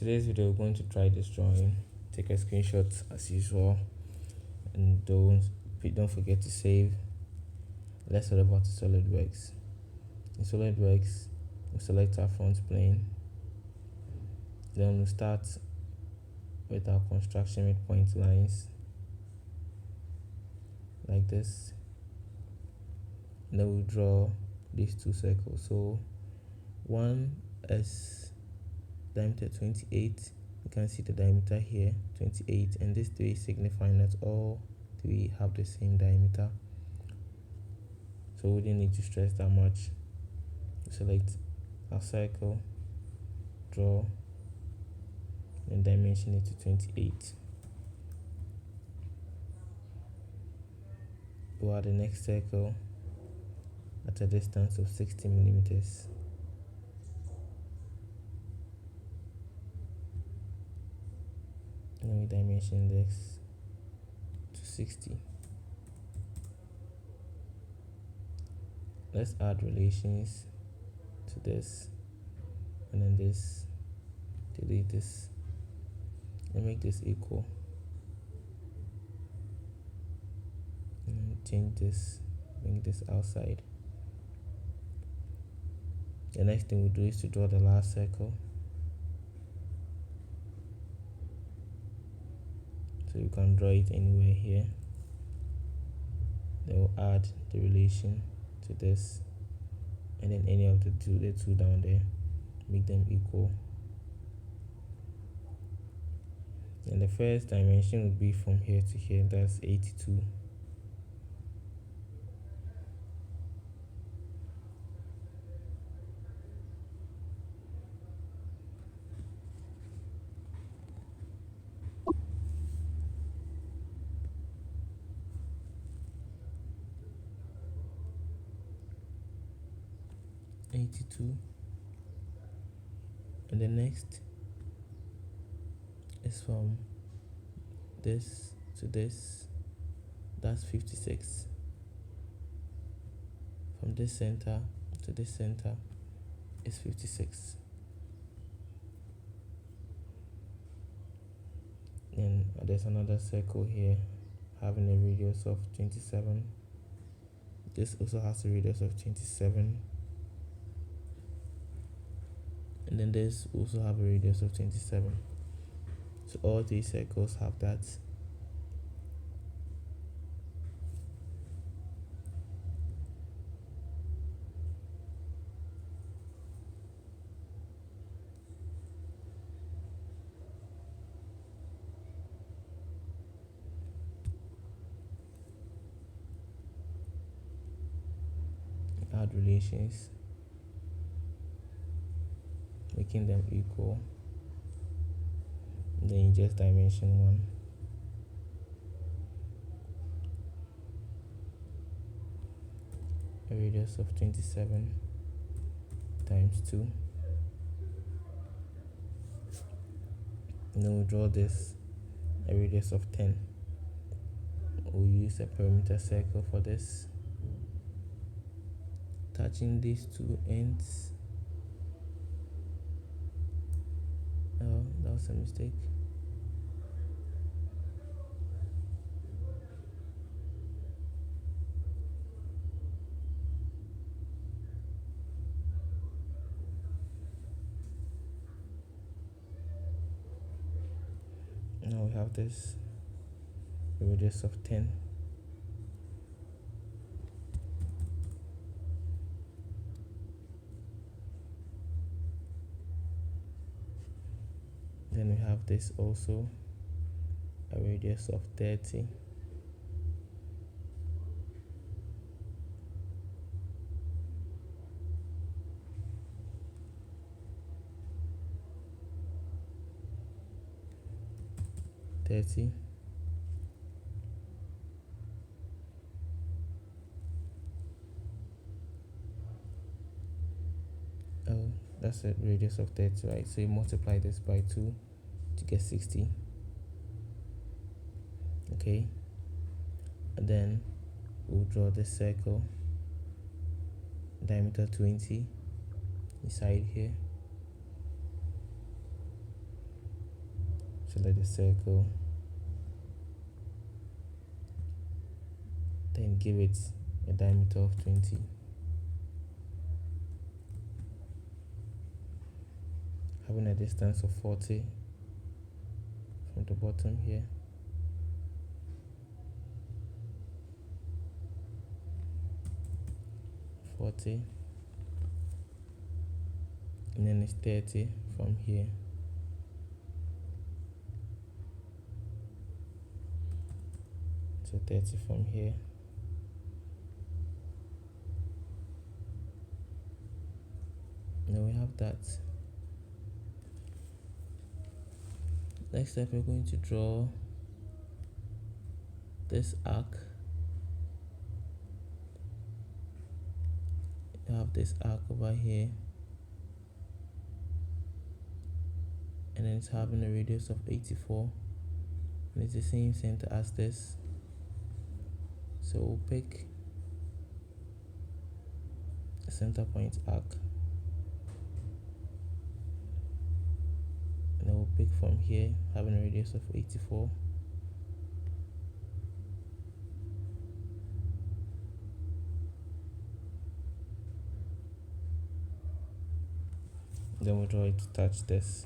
today's video we're going to try this drawing. Take a screenshot as usual, and don't forget to save. Let's head over to Solidworks. In Solidworks, we select our front plane. Then we start with our construction midpoint lines like this. And then we draw these two circles. So one is diameter 28. You can see the diameter here, 28, and these three signifying that all three have the same diameter. So we didn't need to stress that much. Select our circle, draw, and dimension it to 28. We'll add the next circle at a distance of 60 millimeters. And we dimension this to 60. Let's add relations to this, and then this, delete this, and make this equal. And change this, bring this outside. The next thing we'll do is to draw the last circle. So you can draw it anywhere here. Then we'll add the relation to this, and then any of the two down there, make them equal. And the first dimension would be from here to here, that's 82. And the next is from this to this, that's 56. From this center to this center is 56. And there's another circle here having a radius of 27. This also has a radius of 27. And then this also have a radius of 27. So all three circles have that. Add relations, making them equal. And then you just dimension one. A radius of 27 times 2. And then we draw this, a radius of 10. We'll use a perimeter circle for this, touching these two ends. Oh, that was a mistake. Now we have this radius of 10. Then we have this also, a radius of 30. Oh, that's a radius of 30, right? So you multiply this by 2 to get 60. Okay, and then we'll draw this circle, diameter 20 inside here. select the circle, then give it a diameter of 20. Having a distance of 40 from the bottom here. And then it's 30 from here. So 30 from here. Now we have that. Next step, we're going to draw this arc. You have this arc over here, and then it's having a radius of 84, and it's the same center as this. So we'll pick a center point arc, and then we'll pick from here, having a radius of 84. Then we'll draw it to touch this.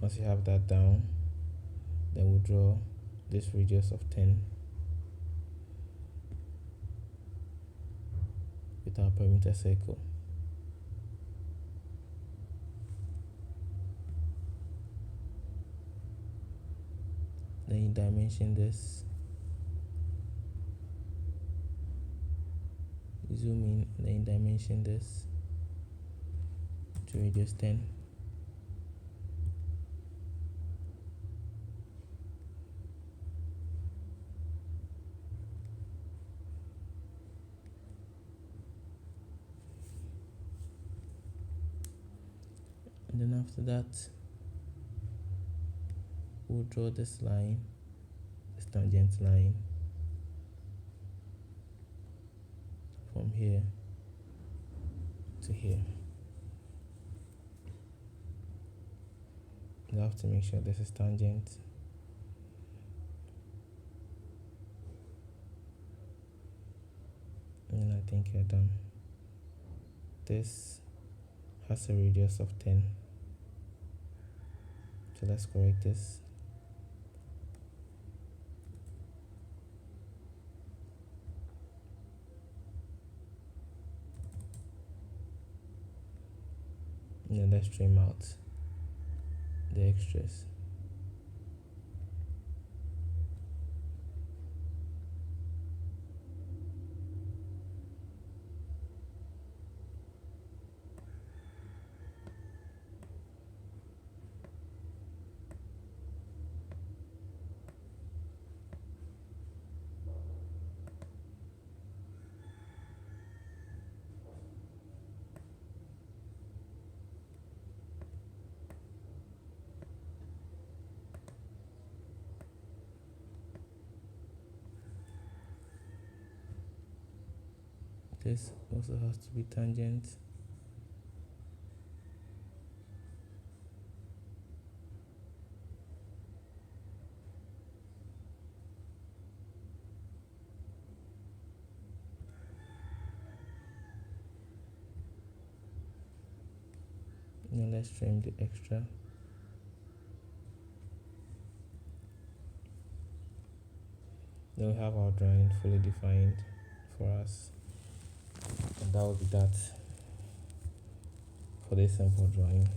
Once you have that down, then we'll draw this radius of 10 with our perimeter circle. Then you dimension this, zoom in, and then you dimension this to radius 10. And then after that, we'll draw this line, this tangent line, from here to here. You have to make sure this is tangent. And I think you're done. This has a radius of 10. So let's correct this. And then let's trim out the extras. This also has to be tangent. Now let's trim the extra. Then we have our drawing fully defined for us. And that will be that for this simple drawing.